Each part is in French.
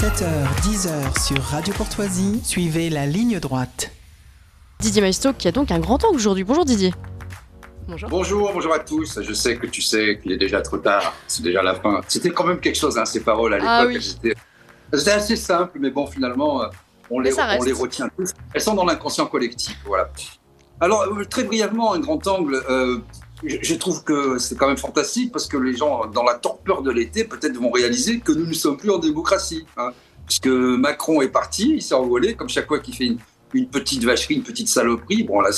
7h-10h sur Radio Courtoisie, suivez la ligne droite. Didier Maistre qui a donc un grand angle aujourd'hui. Bonjour Didier. Bonjour à tous. Je sais que tu sais qu'il est déjà trop tard, c'est déjà la fin. C'était quand même quelque chose, ces paroles à l'époque. Oui. Elles étaient assez simples, mais bon, finalement, on les retient tous. Elles sont dans l'inconscient collectif, voilà. Alors, très brièvement, un grand angle, je trouve que c'est quand même fantastique, parce que les gens, dans la torpeur de l'été, peut-être vont réaliser que nous ne sommes plus en démocratie. Puisque Macron est parti, il s'est envolé, comme chaque fois qu'il fait une petite vacherie, une petite saloperie. Bon, là,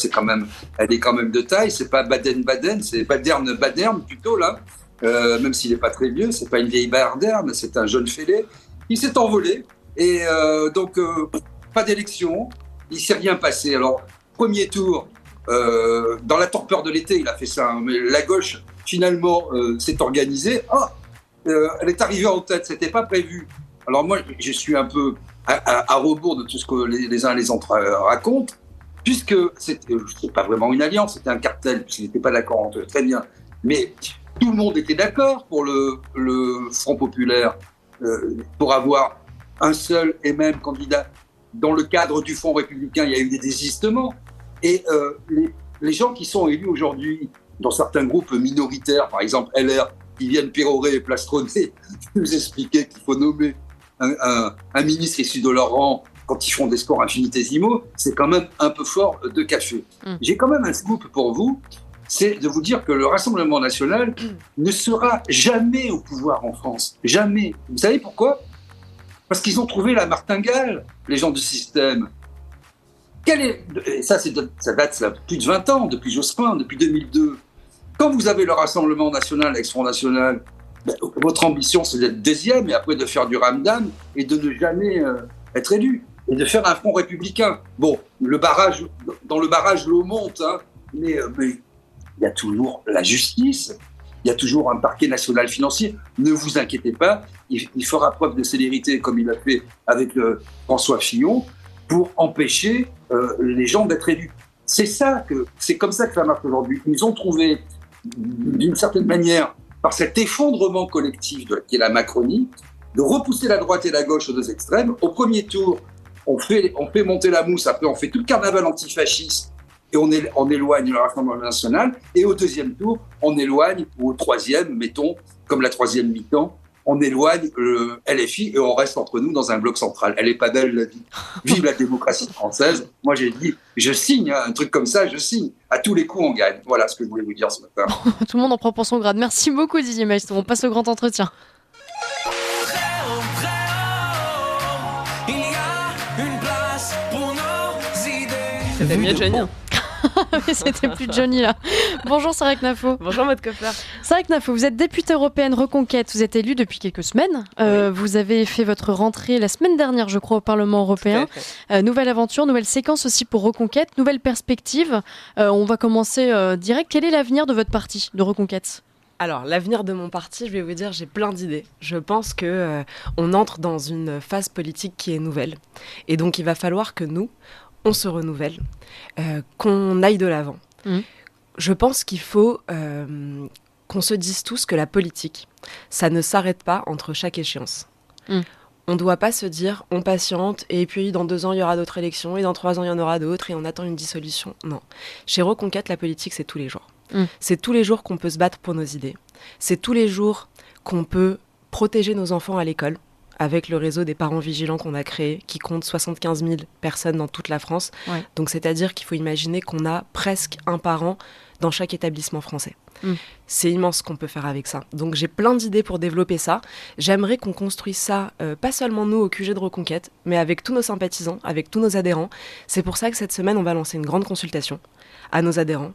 elle est quand même de taille. C'est pas Baden-Baden, c'est Baderne plutôt, là. Même s'il n'est pas très vieux, c'est pas une vieille Baderne, c'est un jeune fêlé. Il s'est envolé. Et donc, pas d'élection. Il s'est rien passé. Alors, premier tour, dans la torpeur de l'été, il a fait ça. Mais la gauche, finalement, s'est organisée. Elle est arrivée en tête. C'était pas prévu. Alors moi, je suis un peu à rebours de tout ce que les uns et les autres racontent, puisque c'est pas vraiment une alliance, c'était un cartel, puisqu'ils n'étaient pas d'accord entre eux, très bien. Mais tout le monde était d'accord pour le Front populaire, pour avoir un seul et même candidat. Dans le cadre du Front républicain, il y a eu des désistements. Et les gens qui sont élus aujourd'hui, dans certains groupes minoritaires, par exemple LR, qui viennent pérorer et plastronner, nous expliquer qu'il faut nommer un ministre issu de leur rang quand ils font des scores infinitésimaux, c'est quand même un peu fort de café. J'ai quand même un scoop pour vous, c'est de vous dire que le Rassemblement national ne sera jamais au pouvoir en France. Jamais. Vous savez pourquoi ? Parce qu'ils ont trouvé la martingale, les gens du système. Ça date plus de 20 ans, depuis Jospin, depuis 2002. Quand vous avez le Rassemblement national avec Front national, votre ambition, c'est d'être deuxième et après de faire du ramdam et de ne jamais être élu et de faire un front républicain. Bon, dans le barrage, l'eau monte, mais il y a toujours la justice, il y a toujours un parquet national financier. Ne vous inquiétez pas, il fera preuve de célérité comme il a fait avec François Fillon pour empêcher les gens d'être élus. C'est comme ça que ça marche aujourd'hui. Ils ont trouvé, d'une certaine manière, par cet effondrement collectif qui est la Macronie, de repousser la droite et la gauche aux deux extrêmes. Au premier tour, on fait monter la mousse, après on fait tout le carnaval antifasciste et on éloigne le Rassemblement national. Et au deuxième tour, on éloigne, ou au troisième, mettons, comme la troisième mi-temps, on éloigne le LFI et on reste entre nous dans un bloc central. Elle est pas belle, la vie. Vive la démocratie française. Moi, j'ai dit, je signe, un truc comme ça, je signe. À tous les coups, on gagne. Voilà ce que je voulais vous dire ce matin. Tout le monde en prend pour son grade. Merci beaucoup, Didier Maistre. On passe au grand entretien. C'était mieux Johnny. Mais c'était plus Johnny là. Bonjour Sarah Knafo. Bonjour Maud Koffler. Sarah Knafo, vous êtes députée européenne Reconquête, vous êtes élue depuis quelques semaines. Oui. Vous avez fait votre rentrée la semaine dernière, je crois, au Parlement européen. Nouvelle aventure, nouvelle séquence aussi pour Reconquête, nouvelle perspective. On va commencer direct. Quel est l'avenir de votre parti, de Reconquête ? Alors, l'avenir de mon parti, je vais vous dire, j'ai plein d'idées. Je pense qu'on entre dans une phase politique qui est nouvelle. Et donc, il va falloir que nous, on se renouvelle, qu'on aille de l'avant. Je pense qu'il faut qu'on se dise tous que la politique, ça ne s'arrête pas entre chaque échéance. On ne doit pas se dire, on patiente, et puis dans 2 ans, il y aura d'autres élections, et dans 3 ans, il y en aura d'autres, et on attend une dissolution. Non. Chez Reconquête, la politique, c'est tous les jours. C'est tous les jours qu'on peut se battre pour nos idées. C'est tous les jours qu'on peut protéger nos enfants à l'école, avec le réseau des parents vigilants qu'on a créé, qui compte 75 000 personnes dans toute la France. Ouais. Donc, c'est-à-dire qu'il faut imaginer qu'on a presque un parent dans chaque établissement français. C'est immense ce qu'on peut faire avec ça. Donc, j'ai plein d'idées pour développer ça. J'aimerais qu'on construise ça, pas seulement nous au QG de Reconquête, mais avec tous nos sympathisants, avec tous nos adhérents. C'est pour ça que cette semaine, on va lancer une grande consultation à nos adhérents.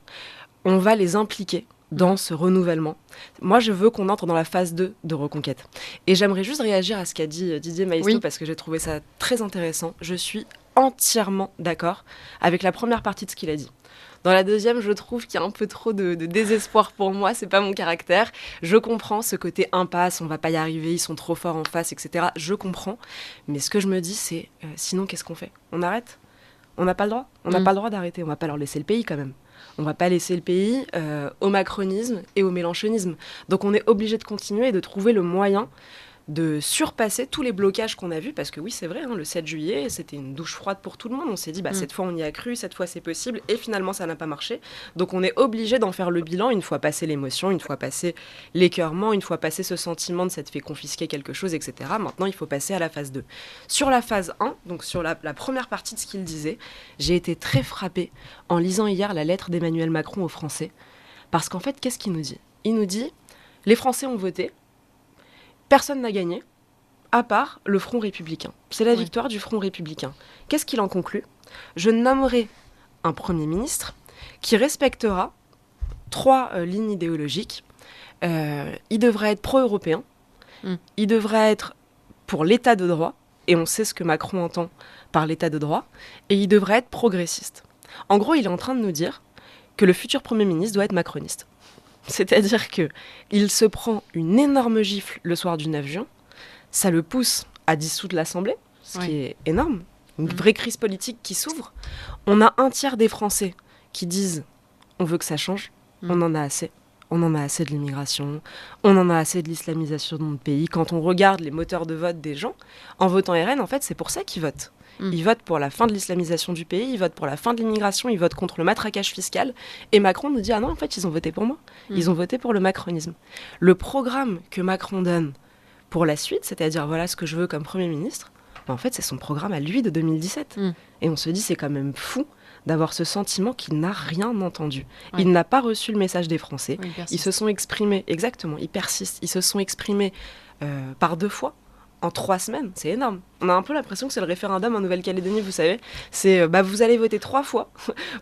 On va les impliquer dans ce renouvellement. Moi, je veux qu'on entre dans la phase 2 de Reconquête. Et j'aimerais juste réagir à ce qu'a dit Didier Maistre, parce que j'ai trouvé ça très intéressant. Je suis entièrement d'accord avec la première partie de ce qu'il a dit. Dans la deuxième, je trouve qu'il y a un peu trop de désespoir pour moi. C'est pas mon caractère. Je comprends ce côté impasse, on va pas y arriver, ils sont trop forts en face, etc. Je comprends. Mais ce que je me dis, c'est sinon, qu'est-ce qu'on fait ? On arrête ? On n'a pas le droit ? On n'a pas le droit d'arrêter. On va pas leur laisser le pays quand même. On ne va pas laisser le pays au macronisme et au mélenchonisme. Donc on est obligé de continuer et de trouver le moyen de surpasser tous les blocages qu'on a vus, parce que oui, c'est vrai, le 7 juillet, c'était une douche froide pour tout le monde. On s'est dit, cette fois, on y a cru, cette fois, c'est possible, et finalement, ça n'a pas marché. Donc, on est obligé d'en faire le bilan une fois passé l'émotion, une fois passé l'écœurement, une fois passé ce sentiment de s'être fait confisquer quelque chose, etc. Maintenant, il faut passer à la phase 2. Sur la phase 1, donc sur la première partie de ce qu'il disait, j'ai été très frappée en lisant hier la lettre d'Emmanuel Macron aux Français, parce qu'en fait, qu'est-ce qu'il nous dit ? Il nous dit, les Français ont voté, personne n'a gagné, à part le Front républicain. C'est la victoire du Front républicain. Qu'est-ce qu'il en conclut ? Je nommerai un Premier ministre qui respectera 3 lignes idéologiques. Il devrait être pro-européen, il devrait être pour l'état de droit, et on sait ce que Macron entend par l'état de droit, et il devrait être progressiste. En gros, il est en train de nous dire que le futur Premier ministre doit être macroniste. C'est-à-dire qu'il se prend une énorme gifle le soir du 9 juin, ça le pousse à dissoudre l'Assemblée, ce qui est énorme, une vraie crise politique qui s'ouvre. On a un tiers des Français qui disent « on veut que ça change, on en a assez ». On en a assez de l'immigration, on en a assez de l'islamisation de notre pays. Quand on regarde les moteurs de vote des gens, en votant RN, en fait, c'est pour ça qu'ils votent. Ils votent pour la fin de l'islamisation du pays, ils votent pour la fin de l'immigration, ils votent contre le matraquage fiscal. Et Macron nous dit « Ah non, en fait, ils ont voté pour moi. Ils ont voté pour le macronisme. » Le programme que Macron donne pour la suite, c'est-à-dire voilà ce que je veux comme Premier ministre, en fait, c'est son programme à lui de 2017. Et on se dit, c'est quand même fou d'avoir ce sentiment qu'il n'a rien entendu. Il n'a pas reçu le message des Français. Ils se sont exprimés, exactement, ils persistent, ils se sont exprimés par 2 fois. En 3 semaines, c'est énorme. On a un peu l'impression que c'est le référendum en Nouvelle-Calédonie, vous savez. C'est, vous allez voter 3 fois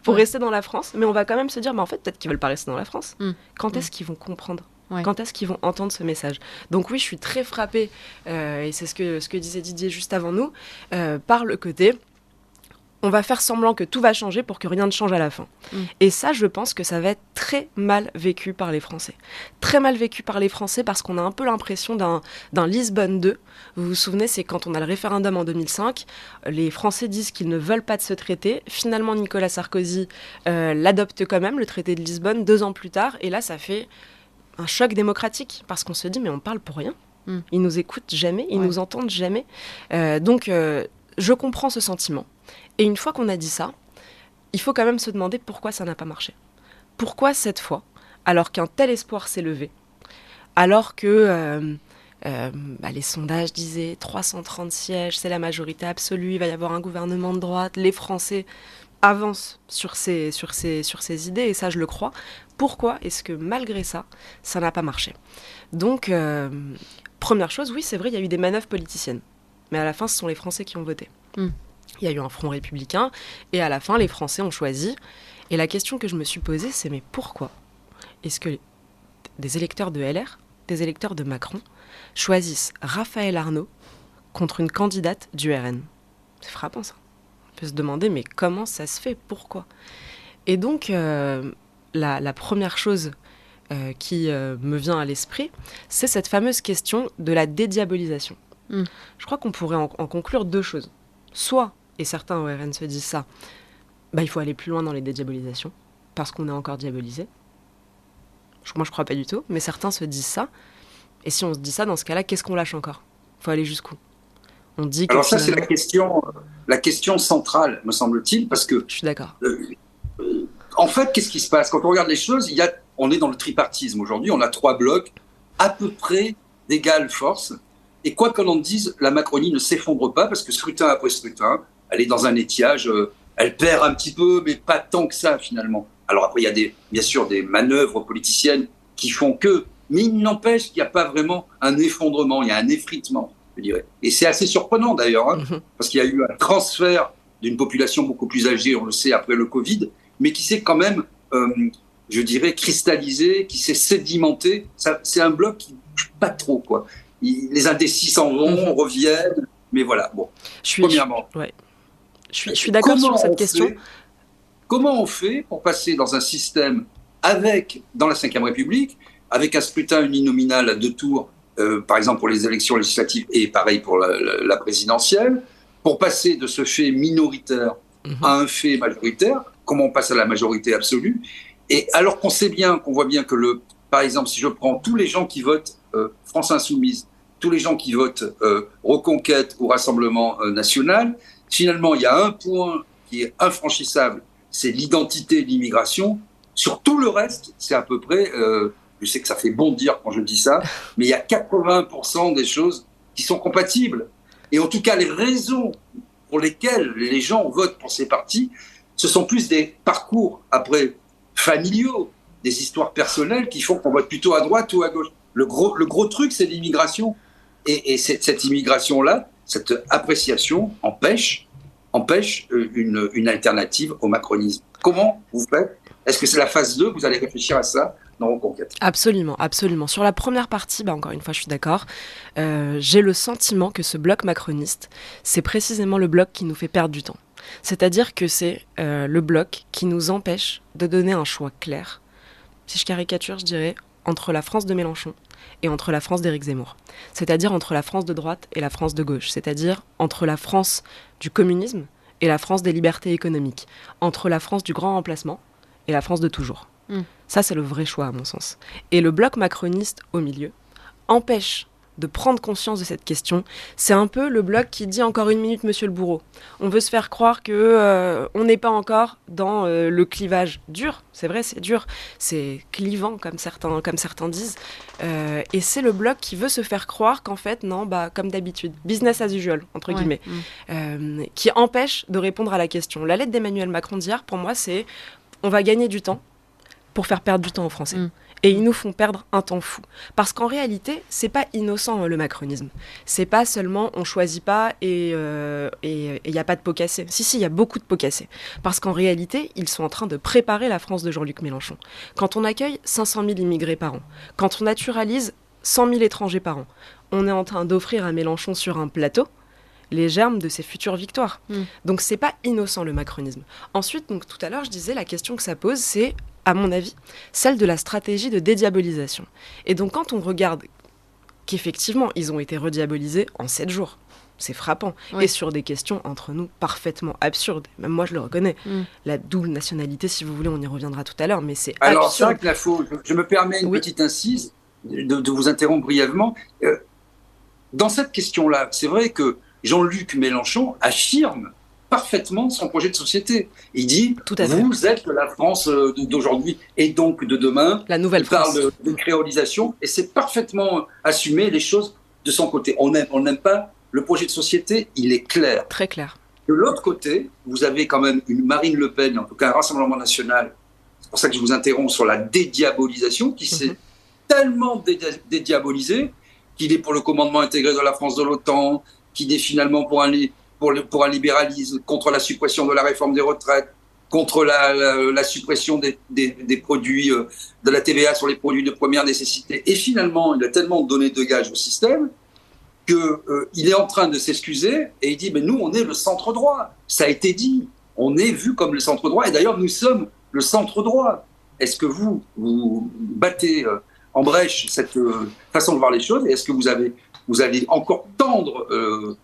pour rester dans la France, mais on va quand même se dire, en fait, peut-être qu'ils veulent pas rester dans la France. Quand est-ce qu'ils vont comprendre ? Quand est-ce qu'ils vont entendre ce message ? Donc oui, je suis très frappée, et c'est ce que disait Didier juste avant nous, par le côté... On va faire semblant que tout va changer pour que rien ne change à la fin. Et ça, je pense que ça va être très mal vécu par les Français. Très mal vécu par les Français parce qu'on a un peu l'impression d'un Lisbonne 2. Vous vous souvenez, c'est quand on a le référendum en 2005, les Français disent qu'ils ne veulent pas de ce traité. Finalement, Nicolas Sarkozy l'adopte quand même, le traité de Lisbonne, 2 ans plus tard. Et là, ça fait un choc démocratique parce qu'on se dit, mais on parle pour rien. Ils nous écoutent jamais, ils nous entendent jamais. Donc, je comprends ce sentiment. Et une fois qu'on a dit ça, il faut quand même se demander pourquoi ça n'a pas marché. Pourquoi cette fois, alors qu'un tel espoir s'est levé, alors que les sondages disaient 330 sièges, c'est la majorité absolue, il va y avoir un gouvernement de droite, les Français avancent sur ces idées, et ça je le crois. Pourquoi est-ce que malgré ça, ça n'a pas marché ? Donc, première chose, oui c'est vrai, il y a eu des manœuvres politiciennes, mais à la fin ce sont les Français qui ont voté. Il y a eu un front républicain, et à la fin, les Français ont choisi. Et la question que je me suis posée, c'est mais pourquoi est-ce que des électeurs de LR, des électeurs de Macron, choisissent Raphaël Arnault contre une candidate du RN ? C'est frappant, ça. On peut se demander, mais comment ça se fait ? Pourquoi ? Et donc, la première chose qui me vient à l'esprit, c'est cette fameuse question de la dédiabolisation. Je crois qu'on pourrait en conclure 2 choses. Soit, et certains au RN se disent ça, il faut aller plus loin dans les dédiabolisations, parce qu'on est encore diabolisé. Moi, je crois pas du tout, mais certains se disent ça. Et si on se dit ça, dans ce cas-là, qu'est-ce qu'on lâche encore ? Il faut aller jusqu'où ? On dit que alors ça, c'est la question centrale, me semble-t-il, parce que... Je suis d'accord. En fait, qu'est-ce qui se passe ? Quand on regarde les choses, on est dans le tripartisme aujourd'hui, on a 3 blocs à peu près d'égale force. Et quoi qu'on en dise, la Macronie ne s'effondre pas parce que scrutin après scrutin, elle est dans un étiage, elle perd un petit peu, mais pas tant que ça finalement. Alors après, il y a bien sûr des manœuvres politiciennes qui font que, mais il n'empêche qu'il n'y a pas vraiment un effondrement, il y a un effritement, je dirais. Et c'est assez surprenant d'ailleurs, parce qu'il y a eu un transfert d'une population beaucoup plus âgée, on le sait, après le Covid, mais qui s'est quand même, je dirais, cristallisé, qui s'est sédimenté. C'est un bloc qui ne bouge pas trop, quoi. Les indécis s'en vont, reviennent, mais voilà. Bon, premièrement. Je suis d'accord sur cette question. Comment on fait pour passer dans un système dans la Ve République, avec un scrutin uninominal à 2 tours, par exemple pour les élections législatives et pareil pour la présidentielle, pour passer de ce fait minoritaire à un fait majoritaire, comment on passe à la majorité absolue, et alors qu'on voit bien que par exemple, si je prends tous les gens qui votent France Insoumise, tous les gens qui votent Reconquête ou Rassemblement national, finalement, il y a un point qui est infranchissable, c'est l'identité et l'immigration. Sur tout le reste, c'est à peu près, je sais que ça fait bondir quand je dis ça, mais il y a 80% des choses qui sont compatibles. Et en tout cas, les raisons pour lesquelles les gens votent pour ces partis, ce sont plus des parcours, après, familiaux, des histoires personnelles qui font qu'on vote plutôt à droite ou à gauche. Le gros truc, c'est l'immigration. Et cette immigration-là, cette appréciation empêche une alternative au macronisme. Comment vous faites ? Est-ce que c'est la phase 2 ? Vous allez réfléchir à ça dans Reconquête ? Absolument, absolument. Sur la première partie, encore une fois, je suis d'accord. J'ai le sentiment que ce bloc macroniste, c'est précisément le bloc qui nous fait perdre du temps. C'est-à-dire que c'est le bloc qui nous empêche de donner un choix clair. Si je caricature, je dirais entre la France de Mélenchon et entre la France d'Éric Zemmour. C'est-à-dire entre la France de droite et la France de gauche. C'est-à-dire entre la France du communisme et la France des libertés économiques. Entre la France du grand remplacement et la France de toujours. Ça, c'est le vrai choix, à mon sens. Et le bloc macroniste au milieu empêche de prendre conscience de cette question. C'est un peu le bloc qui dit « encore une minute, monsieur le bourreau ». On veut se faire croire qu'on n'est pas encore dans le clivage dur. C'est vrai, c'est dur. C'est clivant, comme certains disent. Et c'est le bloc qui veut se faire croire qu'en fait, non, comme d'habitude, business as usual, entre guillemets, qui empêche de répondre à la question. La lettre d'Emmanuel Macron d'hier, pour moi, c'est « on va gagner du temps pour faire perdre du temps aux Français ». Et ils nous font perdre un temps fou. Parce qu'en réalité, c'est pas innocent, le macronisme. C'est pas seulement on choisit pas et il n'y a pas de pot cassé. Si, il y a beaucoup de pots cassés. Parce qu'en réalité, ils sont en train de préparer la France de Jean-Luc Mélenchon. Quand on accueille 500 000 immigrés par an, quand on naturalise 100 000 étrangers par an, on est en train d'offrir à Mélenchon sur un plateau les germes de ses futures victoires. Donc c'est pas innocent, le macronisme. Ensuite, donc, tout à l'heure, je disais, la question que ça pose, c'est, à mon avis, celle de la stratégie de dédiabolisation. Et donc, quand on regarde qu'effectivement, ils ont été rediabolisés en 7 jours, c'est frappant. Et sur des questions, entre nous, parfaitement absurdes. Même moi, je le reconnais. La double nationalité, si vous voulez, on y reviendra tout à l'heure, mais c'est absurde. Alors, ça, Clafo, je me permets une petite incise de vous interrompre brièvement. Dans cette question-là, c'est vrai que Jean-Luc Mélenchon affirme parfaitement son projet de société. Il dit « Vous êtes la France d'aujourd'hui et donc de demain ». La nouvelle France. Il parle de créolisation et c'est parfaitement assumé les choses de son côté. On n'aime pas le projet de société, il est clair. Très clair. De l'autre côté, vous avez quand même une Marine Le Pen, en tout cas un Rassemblement national, c'est pour ça que je vous interromps sur la dédiabolisation, qui s'est tellement dédiabolisé qu'il est pour le commandement intégré de la France de l'OTAN, qu'il est finalement pour un libéralisme, contre la suppression de la réforme des retraites, contre la suppression des produits, de la TVA sur les produits de première nécessité. Et finalement, il a tellement donné de gages au système qu'il est en train de s'excuser et il dit « mais nous, on est le centre-droit ». Ça a été dit, on est vu comme le centre-droit et d'ailleurs, nous sommes le centre-droit. Est-ce que vous battez en brèche cette façon de voir les choses et est-ce que vous allez encore tendre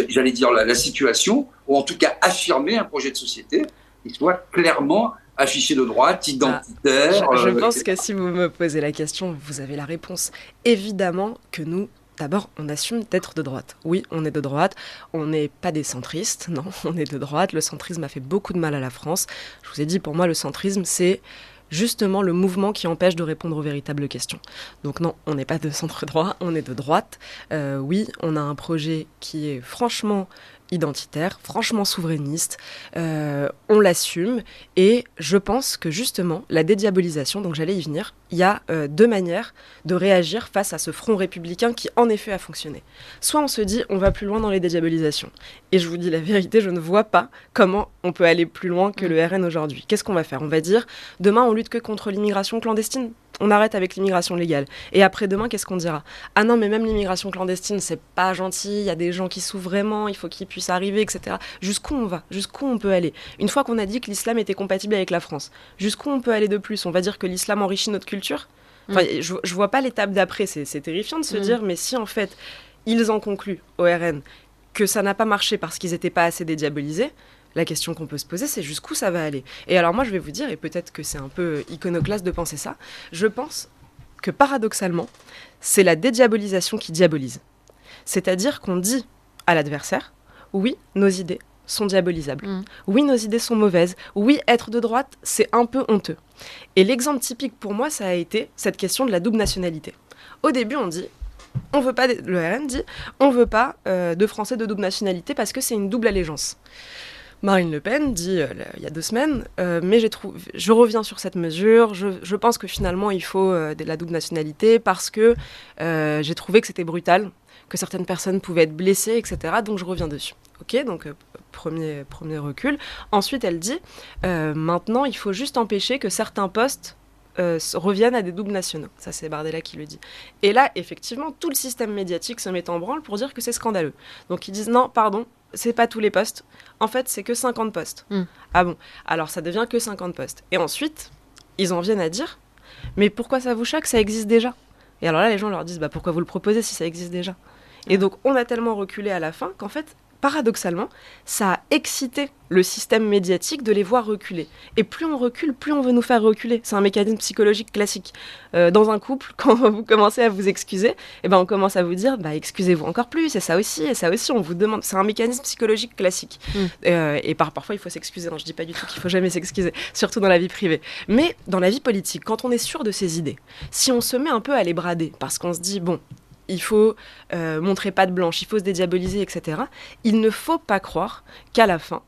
j'allais dire la situation, ou en tout cas affirmer un projet de société qui soit clairement affiché de droite, identitaire. Je pense que si vous me posez la question, vous avez la réponse. Évidemment que nous, d'abord, on assume d'être de droite. Oui, on est de droite, on n'est pas des centristes, non, on est de droite. Le centrisme a fait beaucoup de mal à la France. Je vous ai dit, pour moi, le centrisme, c'est justement le mouvement qui empêche de répondre aux véritables questions. Donc non, on n'est pas de centre-droit, on est de droite. Oui, on a un projet qui est franchement identitaire, franchement souverainiste, on l'assume et je pense que justement la dédiabolisation, donc j'allais y venir, il y a 2 manières de réagir face à ce front républicain qui en effet a fonctionné. Soit on se dit on va plus loin dans les dédiabolisations et je vous dis la vérité, je ne vois pas comment on peut aller plus loin que le RN aujourd'hui. Qu'est-ce qu'on va faire ? On va dire demain on lutte que contre l'immigration clandestine. On arrête avec l'immigration légale. Et après-demain, qu'est-ce qu'on dira ? Ah non, mais même l'immigration clandestine, c'est pas gentil, il y a des gens qui souffrent vraiment, il faut qu'ils puissent arriver, etc. Jusqu'où on va ? Jusqu'où on peut aller ? Une fois qu'on a dit que l'islam était compatible avec la France, jusqu'où on peut aller de plus ? On va dire que l'islam enrichit notre culture ? Enfin, je vois pas l'étape d'après, c'est terrifiant de se dire, mais si en fait, ils en concluent, au RN, que ça n'a pas marché parce qu'ils n'étaient pas assez dédiabolisés, la question qu'on peut se poser, c'est jusqu'où ça va aller. Et alors moi, je vais vous dire, et peut-être que c'est un peu iconoclaste de penser ça, je pense que paradoxalement, c'est la dédiabolisation qui diabolise. C'est-à-dire qu'on dit à l'adversaire, oui, nos idées sont diabolisables. Oui, nos idées sont mauvaises. Oui, être de droite, c'est un peu honteux. Et l'exemple typique pour moi, ça a été cette question de la double nationalité. Au début, on dit, on veut pas, le RN dit, on veut pas de Français de double nationalité parce que c'est une double allégeance. Marine Le Pen dit il y a 2 semaines, mais je reviens sur cette mesure, je pense que finalement il faut de la double nationalité parce que j'ai trouvé que c'était brutal, que certaines personnes pouvaient être blessées, etc. Donc je reviens dessus. Ok, donc premier recul. Ensuite elle dit, maintenant il faut juste empêcher que certains postes reviennent à des doubles nationaux. Ça, c'est Bardella qui le dit. Et là, effectivement, tout le système médiatique se met en branle pour dire que c'est scandaleux. Donc, ils disent non, pardon, c'est pas tous les postes. En fait, c'est que 50 postes. Ah bon, alors ça devient que 50 postes. Et ensuite, ils en viennent à dire, mais pourquoi ça vous choque, ça existe déjà. Et alors là, les gens leur disent, pourquoi vous le proposez si ça existe déjà. Et donc, on a tellement reculé à la fin qu'en fait, paradoxalement, ça a excité le système médiatique de les voir reculer. Et plus on recule, plus on veut nous faire reculer. C'est un mécanisme psychologique classique. Dans un couple, quand vous commencez à vous excuser, on commence à vous dire, excusez-vous encore plus, et ça aussi, on vous demande. C'est un mécanisme psychologique classique. Et parfois, il faut s'excuser. Je ne dis pas du tout qu'il ne faut jamais s'excuser, surtout dans la vie privée. Mais dans la vie politique, quand on est sûr de ses idées, si on se met un peu à les brader, parce qu'on se dit, bon, il faut montrer patte blanche, il faut se dédiaboliser, etc. Il ne faut pas croire qu'à la fin,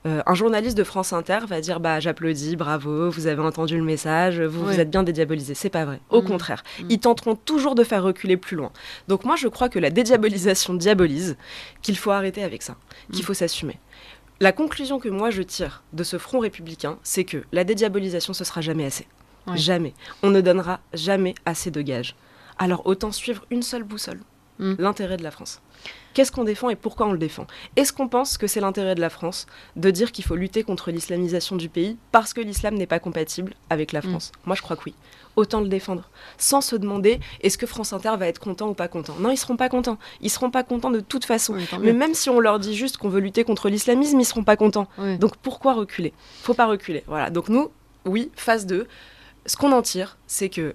un journaliste de France Inter va dire « j'applaudis, bravo, vous avez entendu le message, vous êtes bien dédiabolisé ». C'est pas vrai. Au contraire, ils tenteront toujours de faire reculer plus loin. Donc moi, je crois que la dédiabolisation diabolise, qu'il faut arrêter avec ça, qu'il faut s'assumer. La conclusion que moi je tire de ce front républicain, c'est que la dédiabolisation, ce sera jamais assez. Jamais. On ne donnera jamais assez de gages. Alors autant suivre une seule boussole, l'intérêt de la France. Qu'est-ce qu'on défend et pourquoi on le défend ? Est-ce qu'on pense que c'est l'intérêt de la France de dire qu'il faut lutter contre l'islamisation du pays parce que l'islam n'est pas compatible avec la France ? Moi, je crois que oui. Autant le défendre, sans se demander est-ce que France Inter va être content ou pas content. Non, ils seront pas contents. Ils seront pas contents de toute façon. Mais même si on leur dit juste qu'on veut lutter contre l'islamisme, ils seront pas contents. Donc pourquoi reculer ? Faut pas reculer. Voilà. Donc nous, oui, phase 2. Ce qu'on en tire, c'est que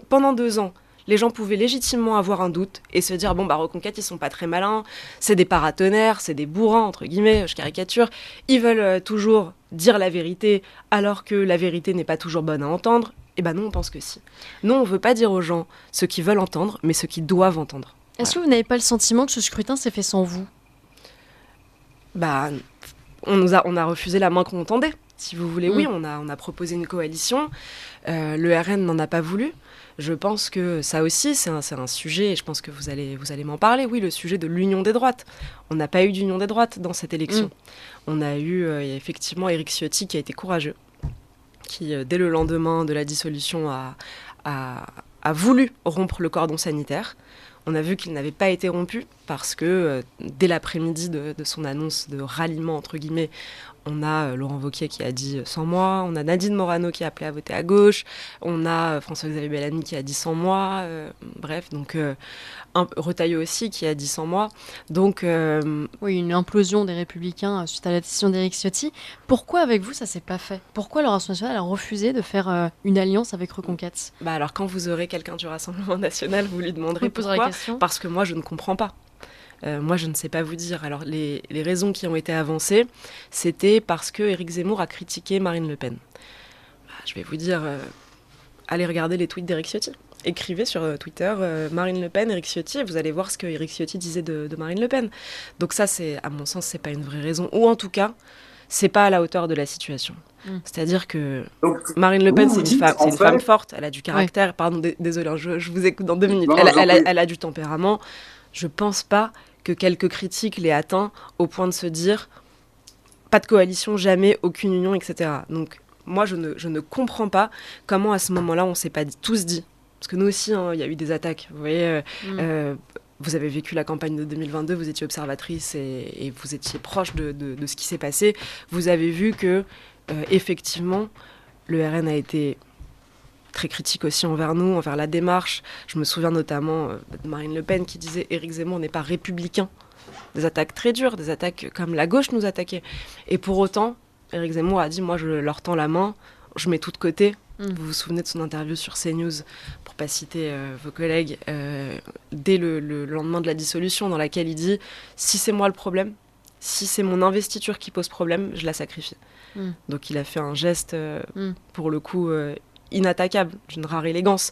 pendant 2 ans, les gens pouvaient légitimement avoir un doute et se dire Reconquête, ils sont pas très malins, c'est des paratonnerres, c'est des bourrins, entre guillemets, je caricature. Ils veulent toujours dire la vérité alors que la vérité n'est pas toujours bonne à entendre. Nous, on pense que si. Nous, on veut pas dire aux gens ce qu'ils veulent entendre, mais ce qu'ils doivent entendre. Est-ce que vous n'avez pas le sentiment que ce scrutin s'est fait sans vous ? On a refusé la main qu'on tendait. Si vous voulez, oui, on a proposé une coalition. Le RN n'en a pas voulu. Je pense que ça aussi, c'est un sujet, et je pense que vous allez m'en parler, oui, le sujet de l'union des droites. On n'a pas eu d'union des droites dans cette élection. On a eu effectivement Éric Ciotti qui a été courageux, qui, dès le lendemain de la dissolution, a voulu rompre le cordon sanitaire. On a vu qu'il n'avait pas été rompu parce que dès l'après-midi de son annonce de ralliement, entre guillemets, on a Laurent Wauquiez qui a dit sans moi, on a Nadine Morano qui a appelé à voter à gauche, on a François-Xavier Bellamy qui a dit sans moi, bref, donc Retailleau aussi qui a dit sans moi. Donc, oui, une implosion des Républicains suite à la décision d'Éric Ciotti. Pourquoi avec vous ça s'est pas fait ? Pourquoi le Rassemblement national a refusé de faire une alliance avec Reconquête ? Alors quand vous aurez quelqu'un du Rassemblement national, vous lui demanderez pourquoi. Parce que moi je ne comprends pas. Moi, je ne sais pas vous dire. Alors, les raisons qui ont été avancées, c'était parce que Éric Zemmour a critiqué Marine Le Pen. Je vais vous dire, allez regarder les tweets d'Éric Ciotti. Écrivez sur Twitter Marine Le Pen, Éric Ciotti, et vous allez voir ce que Éric Ciotti disait de Marine Le Pen. Donc ça, à mon sens, c'est pas une vraie raison. Ou en tout cas, c'est pas à la hauteur de la situation. C'est-à-dire que Marine Le Pen, c'est une femme forte, elle a du caractère. Ouais. Pardon, désolé, je vous écoute dans 2 minutes. Elle a du tempérament. Je pense pas que quelques critiques l'aient atteint au point de se dire pas de coalition, jamais, aucune union, etc. Donc moi, je ne comprends pas comment à ce moment-là, on s'est pas tous dit. Parce que nous aussi, il y a eu des attaques. Vous voyez, vous avez vécu la campagne de 2022, vous étiez observatrice et vous étiez proche de ce qui s'est passé. Vous avez vu que, effectivement, le RN a été très critique aussi envers nous, envers la démarche. Je me souviens notamment de Marine Le Pen qui disait « Éric Zemmour n'est pas républicain ». Des attaques très dures, des attaques comme la gauche nous attaquait. Et pour autant, Éric Zemmour a dit « Moi, je leur tends la main, je mets tout de côté Vous vous souvenez de son interview sur CNews, pour pas citer vos collègues, dès le lendemain de la dissolution, dans laquelle il dit « Si c'est moi le problème, si c'est mon investiture qui pose problème, je la sacrifie. » Donc il a fait un geste, pour le coup, inattaquable, d'une rare élégance.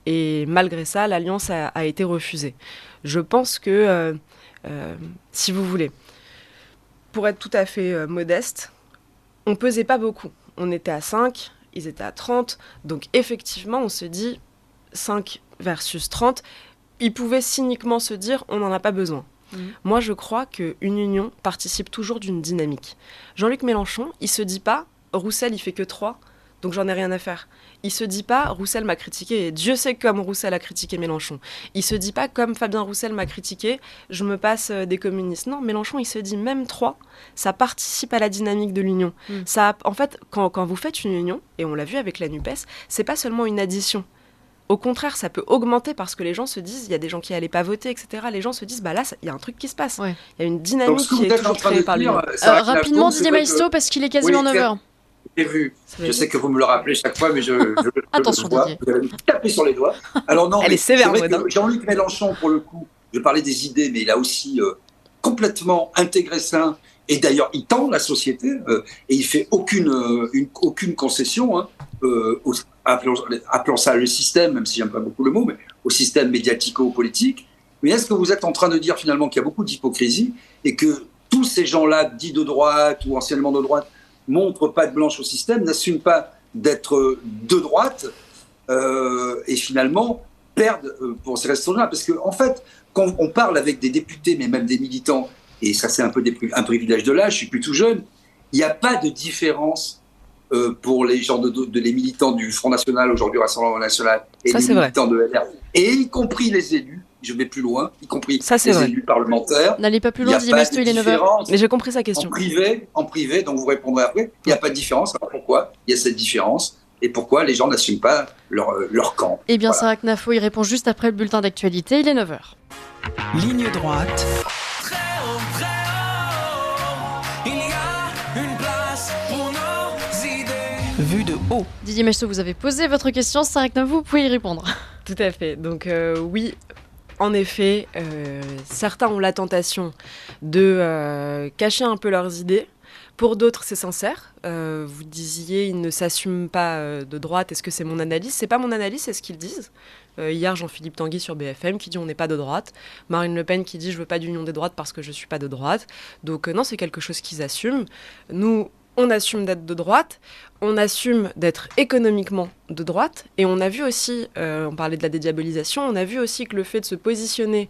Et malgré ça, l'alliance a été refusée. Je pense que, si vous voulez, pour être tout à fait modeste, on pesait pas beaucoup. On était à 5, ils étaient à 30. Donc effectivement, on se dit 5 versus 30. Ils pouvaient cyniquement se dire on n'en a pas besoin. Moi, je crois qu'une union participe toujours d'une dynamique. Jean-Luc Mélenchon, il se dit pas Roussel, il fait que 3, donc j'en ai rien à faire. Il se dit pas Roussel m'a critiqué, et Dieu sait comme Roussel a critiqué Mélenchon. Il se dit pas comme Fabien Roussel m'a critiqué, je me passe des communistes. Non, Mélenchon, il se dit même 3, ça participe à la dynamique de l'union. Ça, en fait, quand vous faites une union, et on l'a vu avec la NUPES, c'est pas seulement une addition. Au contraire, ça peut augmenter parce que les gens se disent, il y a des gens qui n'allaient pas voter, etc. Les gens se disent, bah là, il y a un truc qui se passe. Il y a une dynamique qui est toujours créée par lui. Rapidement, Didier Maistre, parce qu'il est quasiment 9h. J'ai vu. Je sais que vous me le rappelez chaque fois, mais attention, le vois. Didier. Vous allez me taper sur les doigts. Alors non, elle est sévère, Jean-Luc Mélenchon, pour le coup, je parlais des idées, mais il a aussi complètement intégré ça. Et d'ailleurs, il tend la société et il fait aucune concession. Appelons ça le système, même si j'aime pas beaucoup le mot, mais au système médiatico-politique. Mais est-ce que vous êtes en train de dire finalement qu'il y a beaucoup d'hypocrisie et que tous ces gens-là, dits de droite ou anciennement de droite, montrent patte blanche au système, n'assument pas d'être de droite et finalement perdent pour ces raisons-là? Parce qu'en fait, quand on parle avec des députés, mais même des militants, et ça c'est un peu un privilège de l'âge, je suis plus tout jeune, il n'y a pas de différence pour les gens les militants du Front National, aujourd'hui Rassemblement National, et ça, les militants de LR, et y compris les élus, je vais plus loin, y compris les élus parlementaires. N'allez pas plus loin, Didier Maistre, il est 9h. Mais j'ai compris sa question. En privé, donc vous répondrez après, il n'y a pas de différence. Alors pourquoi il y a cette différence et pourquoi les gens n'assument pas leur camp? Eh bien, Sarah Knafo, il répond juste après le bulletin d'actualité, il est 9h. Ligne droite. Vue de haut. Didier Maistre, vous avez posé votre question, Sarah Knafo, vous pouvez y répondre. Tout à fait. Donc oui, en effet, certains ont la tentation de cacher un peu leurs idées. Pour d'autres, c'est sincère. Vous disiez, ils ne s'assument pas de droite. Est-ce que c'est mon analyse? C'est pas mon analyse, c'est ce qu'ils disent. Hier, Jean-Philippe Tanguy sur BFM qui dit on n'est pas de droite. Marine Le Pen qui dit je veux pas d'union des droites parce que je suis pas de droite. Donc non, c'est quelque chose qu'ils assument. Nous, on assume d'être de droite, on assume d'être économiquement de droite, et on a vu aussi, on parlait de la dédiabolisation, on a vu aussi que le fait de se positionner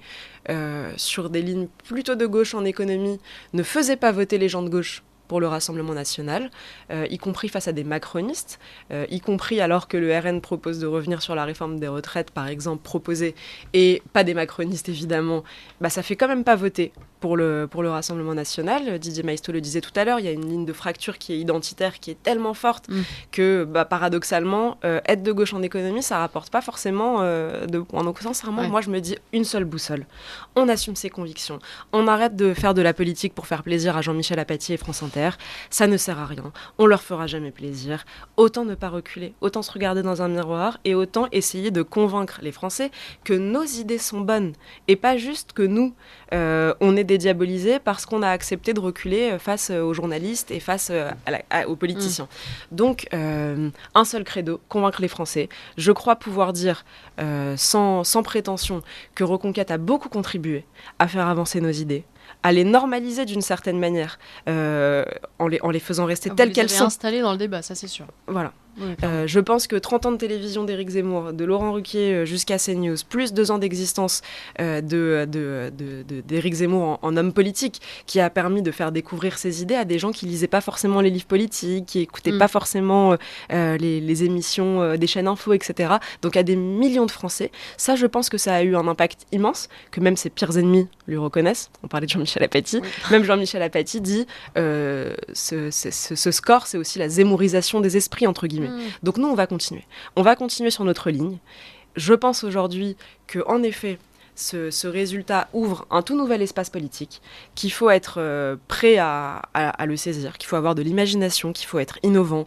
sur des lignes plutôt de gauche en économie ne faisait pas voter les gens de gauche pour le Rassemblement national, y compris face à des macronistes, y compris alors que le RN propose de revenir sur la réforme des retraites, par exemple, proposée, et pas des macronistes évidemment, bah, ça fait quand même pas voter pour le Rassemblement national. Didier Maistre le disait tout à l'heure, il y a une ligne de fracture qui est identitaire, qui est tellement forte que, bah, paradoxalement, être de gauche en économie, ça rapporte pas forcément de points. Donc sincèrement, moi je me dis une seule boussole. On assume ses convictions. On arrête de faire de la politique pour faire plaisir à Jean-Michel Apathy et France Inter. Ça ne sert à rien. On leur fera jamais plaisir. Autant ne pas reculer, autant se regarder dans un miroir et autant essayer de convaincre les Français que nos idées sont bonnes et pas juste que nous, on est dédiabolisés parce qu'on a accepté de reculer face aux journalistes et face aux politiciens. Donc, un seul credo, convaincre les Français. Je crois pouvoir dire sans prétention que Reconquête a beaucoup contribué à faire avancer nos idées, à les normaliser d'une certaine manière, en les faisant rester telles qu'elles sont. Installées dans le débat, ça c'est sûr. Voilà. Oui, je pense que 30 ans de télévision d'Éric Zemmour, de Laurent Ruquier jusqu'à CNews, plus 2 ans d'existence d'Éric Zemmour en homme politique, qui a permis de faire découvrir ses idées à des gens qui lisaient pas forcément les livres politiques, qui écoutaient pas forcément les émissions des chaînes info, etc. Donc à des millions de Français. Ça, je pense que ça a eu un impact immense, que même ses pires ennemis lui reconnaissent. On parlait de Jean-Michel Apathy. Oui. Même Jean-Michel Apathy dit ce score, c'est aussi la zemmourisation des esprits, entre guillemets. Donc nous, on va continuer. On va continuer sur notre ligne. Je pense aujourd'hui qu'en effet, ce résultat ouvre un tout nouvel espace politique, qu'il faut être prêt à le saisir, qu'il faut avoir de l'imagination, qu'il faut être innovant,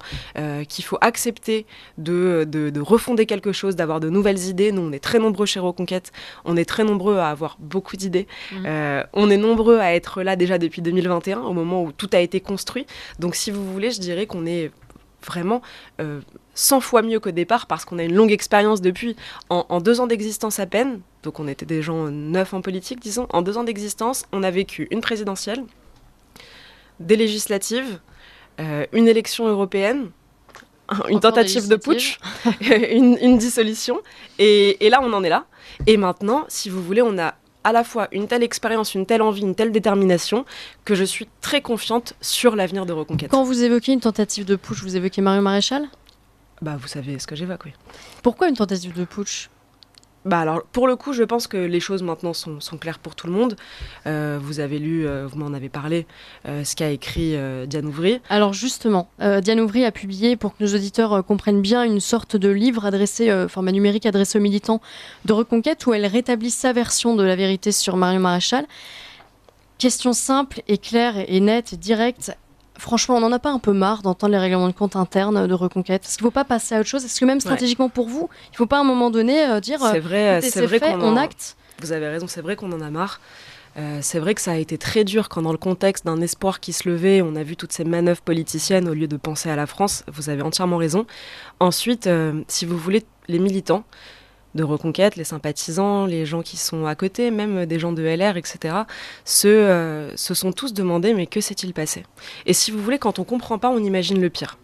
qu'il faut accepter de refonder quelque chose, d'avoir de nouvelles idées. Nous, on est très nombreux chez Reconquête, on est très nombreux à avoir beaucoup d'idées. On est nombreux à être là déjà depuis 2021, au moment où tout a été construit. Donc si vous voulez, je dirais qu'on est vraiment 100 fois mieux qu'au départ, parce qu'on a une longue expérience depuis. En 2 ans d'existence à peine, donc on était des gens neufs en politique, disons, en 2 ans d'existence, on a vécu une présidentielle, des législatives, une élection européenne, une tentative de putsch, une dissolution, et là on en est là. Et maintenant, si vous voulez, on a à la fois une telle expérience, une telle envie, une telle détermination, que je suis très confiante sur l'avenir de Reconquête. Quand vous évoquez une tentative de putsch, vous évoquez Marion Maréchal ? Vous savez ce que j'évoque, oui. Pourquoi une tentative de putsch ? Alors, pour le coup, je pense que les choses maintenant sont claires pour tout le monde. Vous avez lu, vous m'en avez parlé, ce qu'a écrit Diane Ouvry. Alors justement, Diane Ouvry a publié, pour que nos auditeurs comprennent bien, une sorte de livre adressé, format numérique adressé aux militants de Reconquête, où elle rétablit sa version de la vérité sur Marion Maréchal. Question simple et claire et nette et directe. Franchement, on n'en a pas un peu marre d'entendre les règlements de compte internes de Reconquête ? Est-ce qu'il ne faut pas passer à autre chose ? Est-ce que même stratégiquement pour vous, il ne faut pas à un moment donné dire c'est vrai on acte ? Vous avez raison, c'est vrai qu'on en a marre. C'est vrai que ça a été très dur quand, dans le contexte d'un espoir qui se levait, on a vu toutes ces manœuvres politiciennes au lieu de penser à la France. Vous avez entièrement raison. Ensuite, si vous voulez, les militants de Reconquête, les sympathisants, les gens qui sont à côté, même des gens de LR, etc., se sont tous demandé, mais que s'est-il passé ? Et si vous voulez, quand on ne comprend pas, on imagine le pire.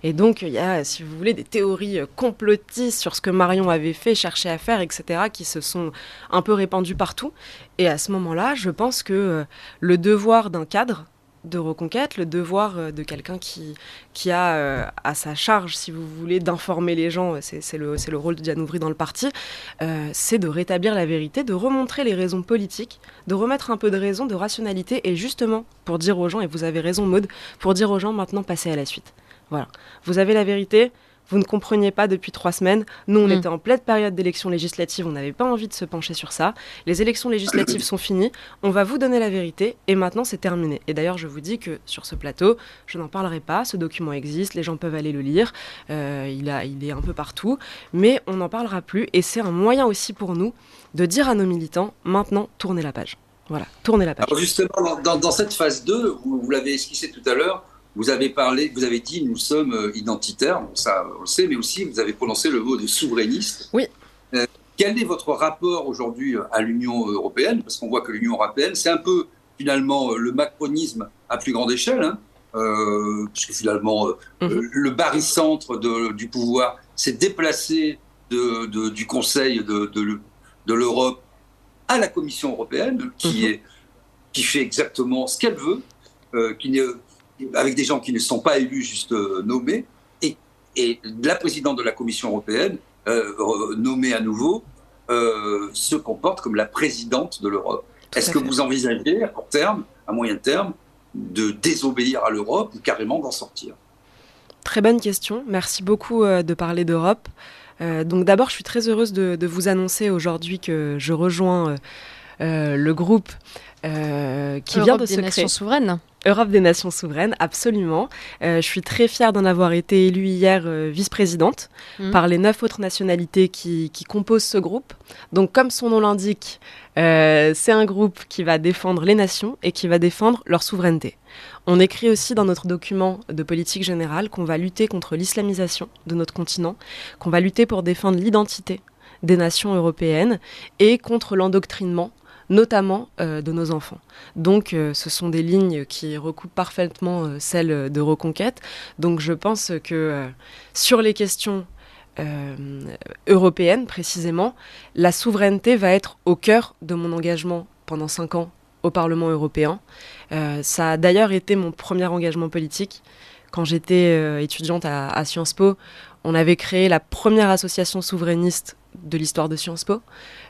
Et donc, il y a, si vous voulez, des théories complotistes sur ce que Marion avait fait, cherchait à faire, etc., qui se sont un peu répandues partout. Et à ce moment-là, je pense que le devoir d'un cadre de Reconquête, le devoir de quelqu'un qui a à sa charge, si vous voulez, d'informer les gens, c'est le rôle de Diane Ouvry dans le parti, c'est de rétablir la vérité, de remontrer les raisons politiques, de remettre un peu de raison, de rationalité, et justement pour dire aux gens, et vous avez raison Maud, pour dire aux gens maintenant passez à la suite. Voilà, vous avez la vérité, vous ne compreniez pas depuis 3 semaines. Nous, on était en pleine période d'élections législatives, on n'avait pas envie de se pencher sur ça. Les élections législatives sont finies, on va vous donner la vérité, et maintenant c'est terminé. Et d'ailleurs, je vous dis que sur ce plateau, je n'en parlerai pas, ce document existe, les gens peuvent aller le lire, il est un peu partout, mais on n'en parlera plus, et c'est un moyen aussi pour nous de dire à nos militants, maintenant, tournez la page. Voilà, tournez la page. Alors justement, dans cette phase 2, vous l'avez esquissé tout à l'heure, vous avez dit nous sommes identitaires, bon, ça on le sait, mais aussi vous avez prononcé le mot de souverainiste. Oui. Quel est votre rapport aujourd'hui à l'Union européenne ? Parce qu'on voit que l'Union européenne, c'est un peu finalement le macronisme à plus grande échelle, hein, puisque finalement le barycentre du pouvoir s'est déplacé du Conseil de l'Europe à la Commission européenne, qui fait exactement ce qu'elle veut, avec des gens qui ne sont pas élus, juste nommés, et la présidente de la Commission européenne, nommée à nouveau, se comporte comme la présidente de l'Europe. Est-ce que vous envisagez, à court terme, à moyen terme, de désobéir à l'Europe ou carrément d'en sortir ? Très bonne question. Merci beaucoup de parler d'Europe. Donc d'abord, je suis très heureuse de vous annoncer aujourd'hui que je rejoins le groupe qui vient de se créer. Europe des Nations Souveraines. Europe des Nations Souveraines, absolument. Je suis très fière d'en avoir été élue hier vice-présidente par les 9 autres nationalités qui composent ce groupe. Donc, comme son nom l'indique, c'est un groupe qui va défendre les nations et qui va défendre leur souveraineté. On écrit aussi dans notre document de politique générale qu'on va lutter contre l'islamisation de notre continent, qu'on va lutter pour défendre l'identité des nations européennes et contre l'endoctrinement, notamment de nos enfants. Donc ce sont des lignes qui recoupent parfaitement celles de Reconquête. Donc je pense que sur les questions européennes précisément, la souveraineté va être au cœur de mon engagement pendant 5 ans au Parlement européen. Ça a d'ailleurs été mon premier engagement politique. Quand j'étais étudiante à Sciences Po, on avait créé la première association souverainiste de l'histoire de Sciences Po.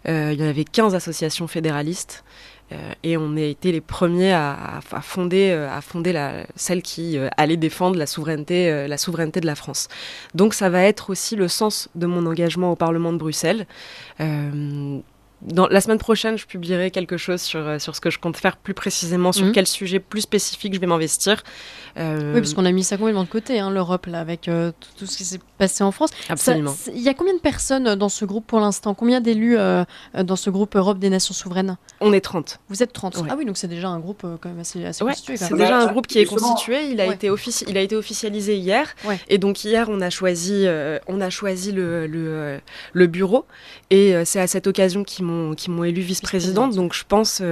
Il y en avait 15 associations fédéralistes et on a été les premiers à fonder celle qui allait défendre la souveraineté de la France. Donc ça va être aussi le sens de mon engagement au Parlement de Bruxelles. la semaine prochaine, je publierai quelque chose sur ce que je compte faire plus précisément, sur quel sujet plus spécifique je vais m'investir. Oui, parce qu'on a mis ça complètement de côté, l'Europe, là, avec tout ce qui s'est passé en France. Absolument. Il y a combien de personnes dans ce groupe pour l'instant? Combien d'élus dans ce groupe Europe des Nations Souveraines? On est 30. Vous êtes 30. Ouais. Ah oui, donc c'est déjà un groupe quand même assez Ouais, constitué. c'est déjà un groupe qui est constitué. Il a Ouais. été officialisé hier. Ouais. Et donc hier, on a choisi le bureau. Et c'est à cette occasion qu'ils m'ont élue vice-présidente. Donc je pense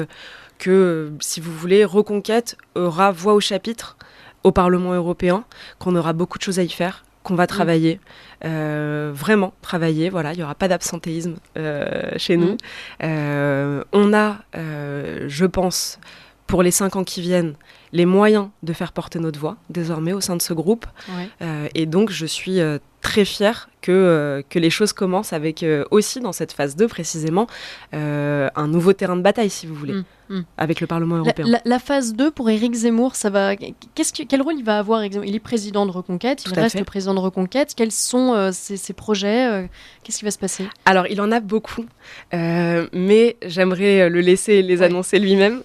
que, si vous voulez, Reconquête aura voix au chapitre au Parlement européen, qu'on aura beaucoup de choses à y faire, qu'on va travailler, vraiment travailler. Voilà, il n'y aura pas d'absentéisme chez nous. On a, je pense, pour les 5 ans qui viennent, les moyens de faire porter notre voix, désormais, au sein de ce groupe. Ouais. Et donc, je suis très fière que les choses commencent avec, aussi dans cette phase 2, précisément, un nouveau terrain de bataille, si vous voulez, avec le Parlement européen. La phase 2, pour Éric Zemmour, ça va... quel rôle il va avoir? Il est président de Reconquête, il reste président de Reconquête. Quels sont ses projets? Qu'est-ce qui va se passer? Alors, il en a beaucoup, mais j'aimerais le laisser les annoncer lui-même.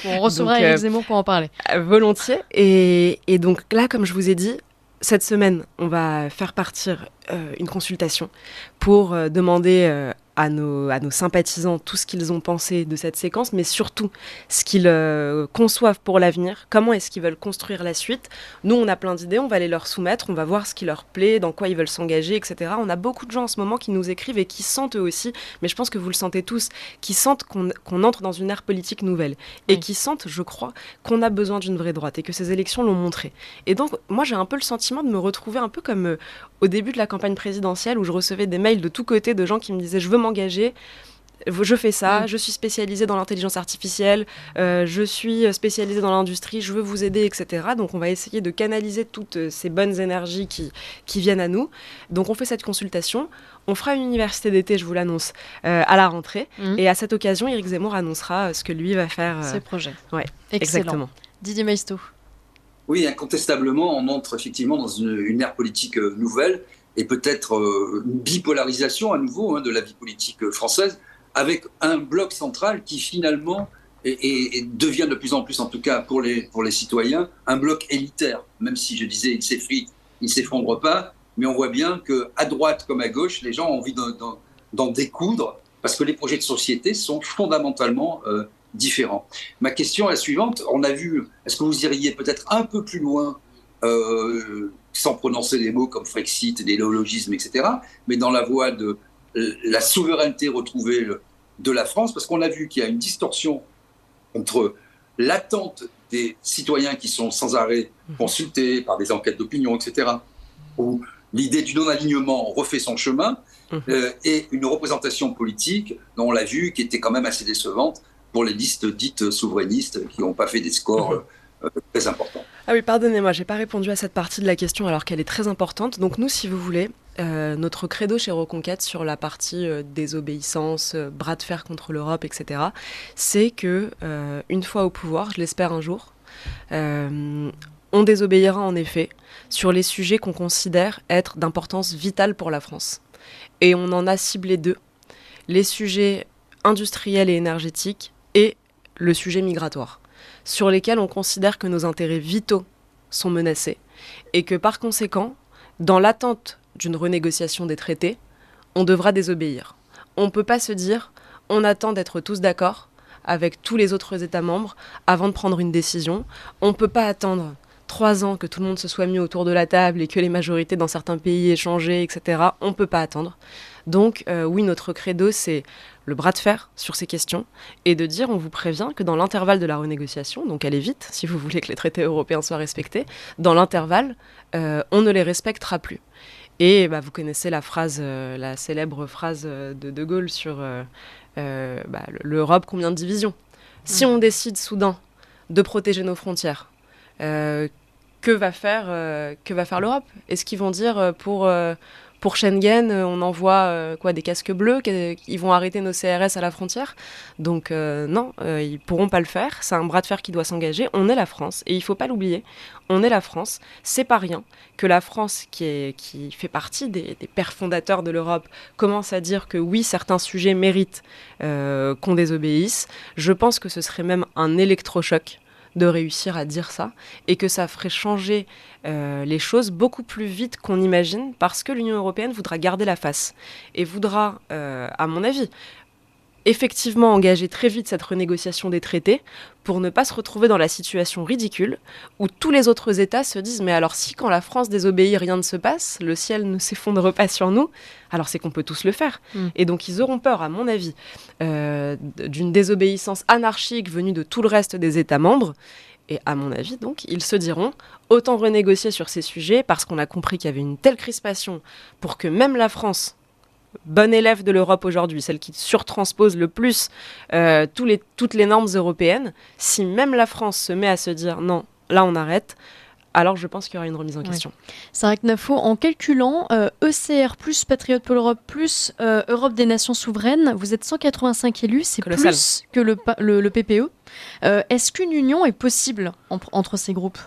Bon, on recevra Éric Zemmour pour en parler. Volontiers. Et donc là, comme je vous ai dit, cette semaine, on va faire partir une consultation pour demander à nos sympathisants tout ce qu'ils ont pensé de cette séquence, mais surtout ce qu'ils conçoivent pour l'avenir, comment est-ce qu'ils veulent construire la suite. Nous, on a plein d'idées, on va les leur soumettre, on va voir ce qui leur plaît, dans quoi ils veulent s'engager, etc. On a beaucoup de gens en ce moment qui nous écrivent et qui sentent eux aussi, mais je pense que vous le sentez tous, qui sentent qu'on entre dans une ère politique nouvelle et qui sentent, je crois, qu'on a besoin d'une vraie droite et que ces élections l'ont montré. Et donc, moi, j'ai un peu le sentiment de me retrouver un peu comme au début de la campagne présidentielle où je recevais des mails de tous côtés de gens qui me disaient « je veux m'engager ». Je fais ça, je suis spécialisée dans l'intelligence artificielle, je suis spécialisée dans l'industrie, je veux vous aider, etc. Donc on va essayer de canaliser toutes ces bonnes énergies qui viennent à nous. Donc on fait cette consultation, on fera une université d'été, je vous l'annonce, à la rentrée. Et à cette occasion, Éric Zemmour annoncera ce que lui va faire. Ses projets. Ouais, excellent. Exactement. Didier Maistre. Oui, incontestablement, on entre effectivement dans une ère politique nouvelle et peut-être une bipolarisation à nouveau de la vie politique française, avec un bloc central qui finalement et devient de plus en plus, en tout cas pour les citoyens, un bloc élitaire. Même si je disais il s'effrite, il ne s'effondre pas, mais on voit bien qu'à droite comme à gauche, les gens ont envie d'en découdre parce que les projets de société sont fondamentalement différents. Ma question est la suivante. On a vu, est-ce que vous iriez peut-être un peu plus loin sans prononcer des mots comme Frexit, des néologismes, etc., mais dans la voie de la souveraineté retrouvée de la France, parce qu'on a vu qu'il y a une distorsion entre l'attente des citoyens qui sont sans arrêt consultés par des enquêtes d'opinion, etc., où l'idée du non-alignement refait son chemin, et une représentation politique, dont on l'a vu, qui était quand même assez décevante pour les listes dites souverainistes qui n'ont pas fait des scores très importants. Ah oui, pardonnez-moi, je n'ai pas répondu à cette partie de la question alors qu'elle est très importante. Donc nous, si vous voulez, notre credo chez Reconquête sur la partie désobéissance, bras de fer contre l'Europe, etc., c'est que une fois au pouvoir, je l'espère un jour, on désobéira en effet sur les sujets qu'on considère être d'importance vitale pour la France. Et on en a ciblé 2, les sujets industriels et énergétiques et le sujet migratoire, sur lesquels on considère que nos intérêts vitaux sont menacés et que par conséquent, dans l'attente d'une renégociation des traités, on devra désobéir. On ne peut pas se dire « on attend d'être tous d'accord avec tous les autres États membres avant de prendre une décision ». On ne peut pas attendre 3 ans que tout le monde se soit mis autour de la table et que les majorités dans certains pays aient changé, etc. On ne peut pas attendre. Donc oui, notre credo, c'est le bras de fer sur ces questions et de dire, on vous prévient que dans l'intervalle de la renégociation, donc allez vite si vous voulez que les traités européens soient respectés, dans l'intervalle, on ne les respectera plus. Et vous connaissez la célèbre phrase de Gaulle sur l'Europe, combien de divisions ? Si on décide soudain de protéger nos frontières, que va faire l'Europe ? Est-ce qu'ils vont dire pour Pour Schengen, on envoie des casques bleus, ils vont arrêter nos CRS à la frontière. Donc non, ils pourront pas le faire. C'est un bras de fer qui doit s'engager. On est la France et il faut pas l'oublier. On est la France. C'est pas rien que la France, qui fait partie des pères fondateurs de l'Europe, commence à dire que oui, certains sujets méritent qu'on désobéisse. Je pense que ce serait même un électrochoc de réussir à dire ça, et que ça ferait changer les choses beaucoup plus vite qu'on imagine, parce que l'Union européenne voudra garder la face, et voudra, à mon avis, effectivement engager très vite cette renégociation des traités, pour ne pas se retrouver dans la situation ridicule, où tous les autres États se disent « mais alors si quand la France désobéit, rien ne se passe, le ciel ne s'effondre pas sur nous, alors c'est qu'on peut tous le faire ». Et donc ils auront peur, à mon avis, d'une désobéissance anarchique venue de tout le reste des États membres. Et à mon avis, donc, ils se diront autant renégocier sur ces sujets, parce qu'on a compris qu'il y avait une telle crispation pour que même la France, bonne élève de l'Europe aujourd'hui, celle qui surtranspose le plus toutes les normes européennes, si même la France se met à se dire non, là on arrête, alors je pense qu'il y aura une remise en question. Sarah Knafo, en calculant ECR plus Patriotes pour l'Europe plus Europe des Nations Souveraines, vous êtes 185 élus, c'est colossal. Plus que le PPE. Est-ce qu'une union est possible entre ces groupes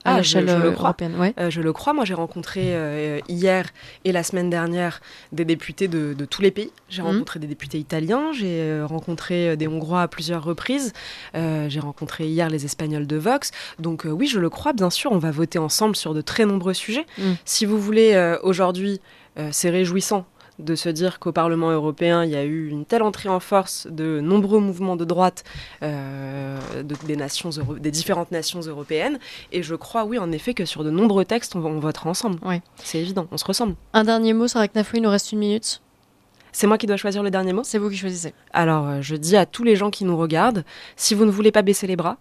à l'échelle européenne? Je le crois. Moi, j'ai rencontré hier et la semaine dernière des députés de tous les pays. J'ai rencontré des députés italiens, j'ai rencontré des Hongrois à plusieurs reprises, j'ai rencontré hier les Espagnols de Vox. Donc oui, je le crois, bien sûr, on va voter ensemble sur de très nombreux sujets. Si vous voulez, aujourd'hui, c'est réjouissant de se dire qu'au Parlement européen, il y a eu une telle entrée en force de nombreux mouvements de droite des différentes nations européennes. Et je crois, oui, en effet, que sur de nombreux textes, on votera ensemble. Ouais. C'est évident, on se ressemble. Un dernier mot, Sarah Knafo, il nous reste 1 minute. C'est moi qui dois choisir le dernier mot ? C'est vous qui choisissez. Alors, je dis à tous les gens qui nous regardent, si vous ne voulez pas baisser les bras,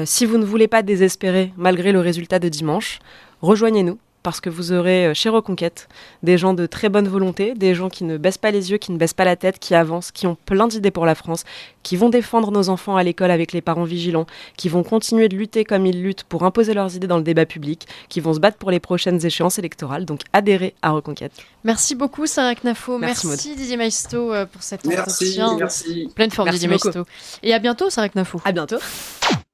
si vous ne voulez pas désespérer malgré le résultat de dimanche, rejoignez-nous. Parce que vous aurez chez Reconquête des gens de très bonne volonté, des gens qui ne baissent pas les yeux, qui ne baissent pas la tête, qui avancent, qui ont plein d'idées pour la France, qui vont défendre nos enfants à l'école avec les parents vigilants, qui vont continuer de lutter comme ils luttent pour imposer leurs idées dans le débat public, qui vont se battre pour les prochaines échéances électorales. Donc adhérez à Reconquête. Merci beaucoup Sarah Knafo, merci Didier Maisto pour cet entretien. Merci. Pleine forme Didier Maisto. Et à bientôt Sarah Knafo. À bientôt.